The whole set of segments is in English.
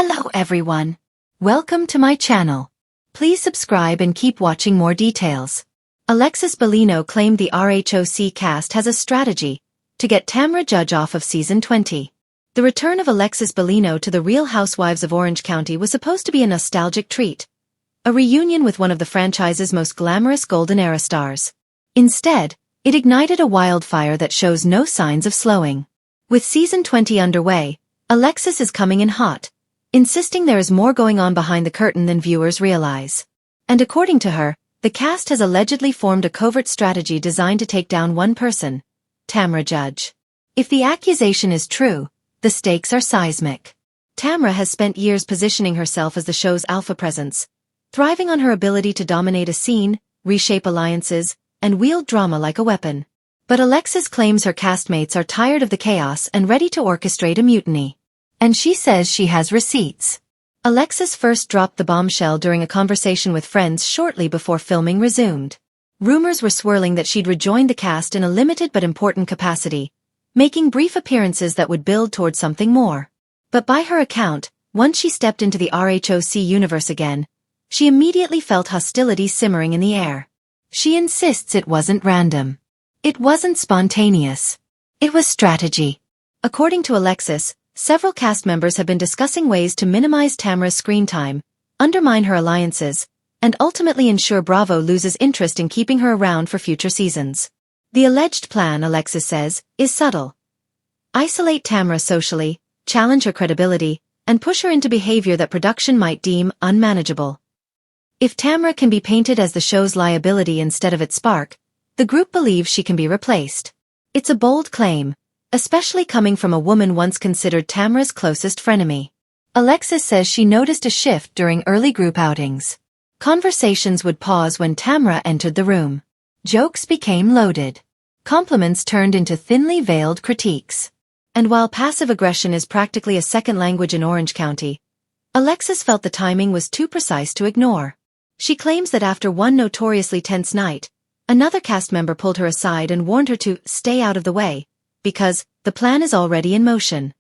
Hello everyone. Welcome to my channel. Please subscribe and keep watching more details. Alexis Bellino claimed the RHOC cast has a strategy to get Tamra Judge off of season 20. The return of Alexis Bellino to the Real Housewives of Orange County was supposed to be a nostalgic treat, a reunion with one of the franchise's most glamorous golden era stars. Instead, it ignited a wildfire that shows no signs of slowing. With season 20 underway, Alexis is coming in hot, insisting there is more going on behind the curtain than viewers realize. And according to her, the cast has allegedly formed a covert strategy designed to take down one person, Tamra Judge. If the accusation is true, the stakes are seismic. Tamra has spent years positioning herself as the show's alpha presence, thriving on her ability to dominate a scene, reshape alliances, and wield drama like a weapon. But Alexis claims her castmates are tired of the chaos and ready to orchestrate a mutiny. And she says she has receipts. Alexis first dropped the bombshell during a conversation with friends shortly before filming resumed. Rumors were swirling that she'd rejoined the cast in a limited but important capacity, making brief appearances that would build toward something more. But by her account, once she stepped into the RHOC universe again, she immediately felt hostility simmering in the air. She insists it wasn't random. It wasn't spontaneous. It was strategy. According to Alexis, several cast members have been discussing ways to minimize Tamra's screen time, undermine her alliances, and ultimately ensure Bravo loses interest in keeping her around for future seasons. The alleged plan, Alexis says, is subtle. Isolate Tamra socially, challenge her credibility, and push her into behavior that production might deem unmanageable. If Tamra can be painted as the show's liability instead of its spark, the group believes she can be replaced. It's a bold claim, especially coming from a woman once considered Tamra's closest frenemy. Alexis says she noticed a shift during early group outings. Conversations would pause when Tamra entered the room. Jokes became loaded. Compliments turned into thinly veiled critiques. And while passive aggression is practically a second language in Orange County, Alexis felt the timing was too precise to ignore. She claims that after one notoriously tense night, another cast member pulled her aside and warned her to stay out of the way, because the plan is already in motion.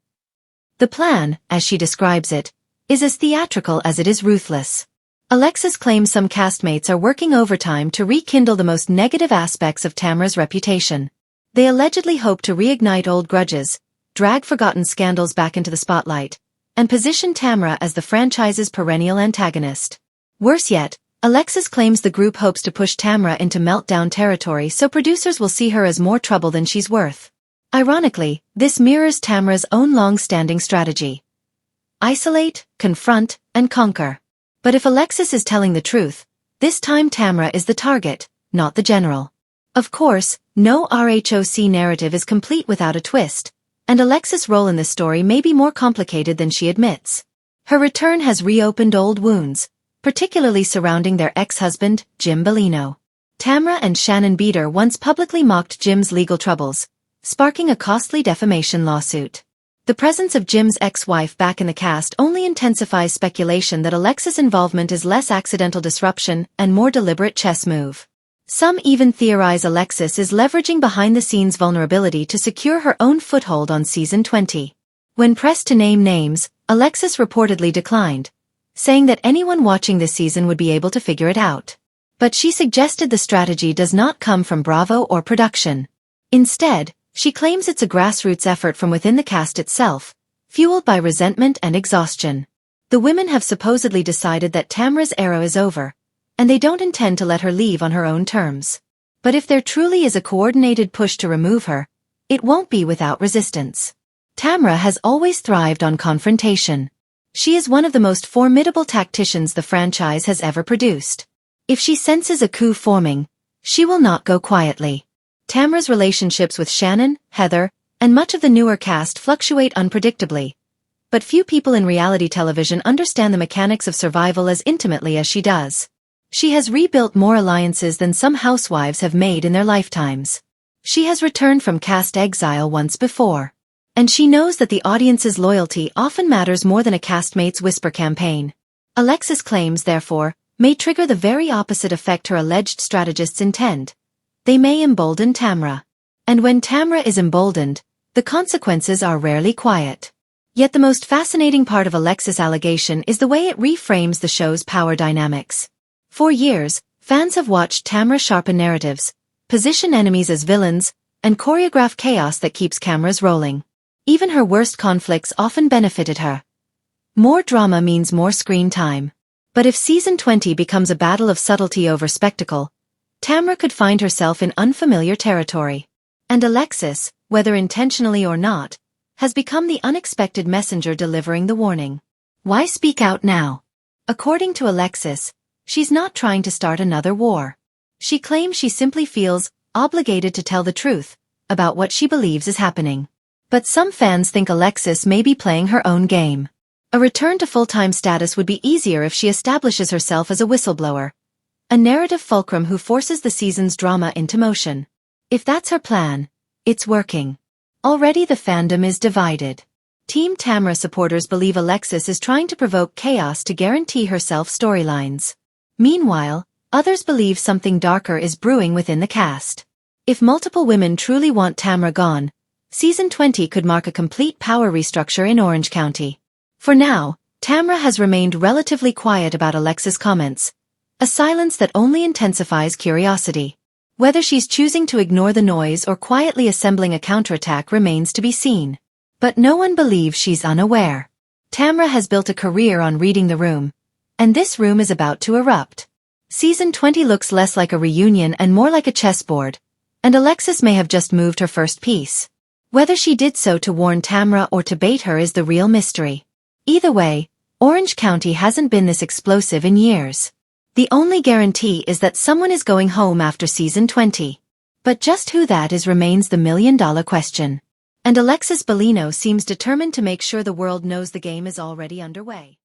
The plan, as she describes it, is as theatrical as it is ruthless. Alexis claims some castmates are working overtime to rekindle the most negative aspects of Tamra's reputation. They allegedly hope to reignite old grudges, drag forgotten scandals back into the spotlight, and position Tamra as the franchise's perennial antagonist. Worse yet, Alexis claims the group hopes to push Tamra into meltdown territory so producers will see her as more trouble than she's worth. Ironically, this mirrors Tamra's own long-standing strategy. Isolate, confront, and conquer. But if Alexis is telling the truth, this time Tamra is the target, not the general. Of course, no RHOC narrative is complete without a twist, and Alexis' role in this story may be more complicated than she admits. Her return has reopened old wounds, particularly surrounding their ex-husband, Jim Bellino. Tamra and Shannon Beater once publicly mocked Jim's legal troubles, sparking a costly defamation lawsuit. The presence of Jim's ex-wife back in the cast only intensifies speculation that Alexis' involvement is less accidental disruption and more deliberate chess move. Some even theorize Alexis is leveraging behind-the-scenes vulnerability to secure her own foothold on season 20. When pressed to name names, Alexis reportedly declined, saying that anyone watching this season would be able to figure it out. But she suggested the strategy does not come from Bravo or production. Instead, she claims it's a grassroots effort from within the cast itself, fueled by resentment and exhaustion. The women have supposedly decided that Tamra's era is over, and they don't intend to let her leave on her own terms. But if there truly is a coordinated push to remove her, it won't be without resistance. Tamra has always thrived on confrontation. She is one of the most formidable tacticians the franchise has ever produced. If she senses a coup forming, she will not go quietly. Tamra's relationships with Shannon, Heather, and much of the newer cast fluctuate unpredictably. But few people in reality television understand the mechanics of survival as intimately as she does. She has rebuilt more alliances than some housewives have made in their lifetimes. She has returned from cast exile once before. And she knows that the audience's loyalty often matters more than a castmate's whisper campaign. Alexis' claims, therefore, may trigger the very opposite effect her alleged strategists intend. They may embolden Tamra. And when Tamra is emboldened, the consequences are rarely quiet. Yet the most fascinating part of Alexis' allegation is the way it reframes the show's power dynamics. For years, fans have watched Tamra sharpen narratives, position enemies as villains, and choreograph chaos that keeps cameras rolling. Even her worst conflicts often benefited her. More drama means more screen time. But if season 20 becomes a battle of subtlety over spectacle, Tamra could find herself in unfamiliar territory. And Alexis, whether intentionally or not, has become the unexpected messenger delivering the warning. Why speak out now? According to Alexis, she's not trying to start another war. She claims she simply feels obligated to tell the truth about what she believes is happening. But some fans think Alexis may be playing her own game. A return to full-time status would be easier if she establishes herself as a whistleblower, a narrative fulcrum who forces the season's drama into motion. If that's her plan, it's working. Already the fandom is divided. Team Tamra supporters believe Alexis is trying to provoke chaos to guarantee herself storylines. Meanwhile, others believe something darker is brewing within the cast. If multiple women truly want Tamra gone, season 20 could mark a complete power restructure in Orange County. For now, Tamra has remained relatively quiet about Alexis' comments, a silence that only intensifies curiosity. Whether she's choosing to ignore the noise or quietly assembling a counterattack remains to be seen. But no one believes she's unaware. Tamra has built a career on reading the room, and this room is about to erupt. Season 20 looks less like a reunion and more like a chessboard, and Alexis may have just moved her first piece. Whether she did so to warn Tamra or to bait her is the real mystery. Either way, Orange County hasn't been this explosive in years. The only guarantee is that someone is going home after season 20. But just who that is remains the million-dollar question. And Alexis Bellino seems determined to make sure the world knows the game is already underway.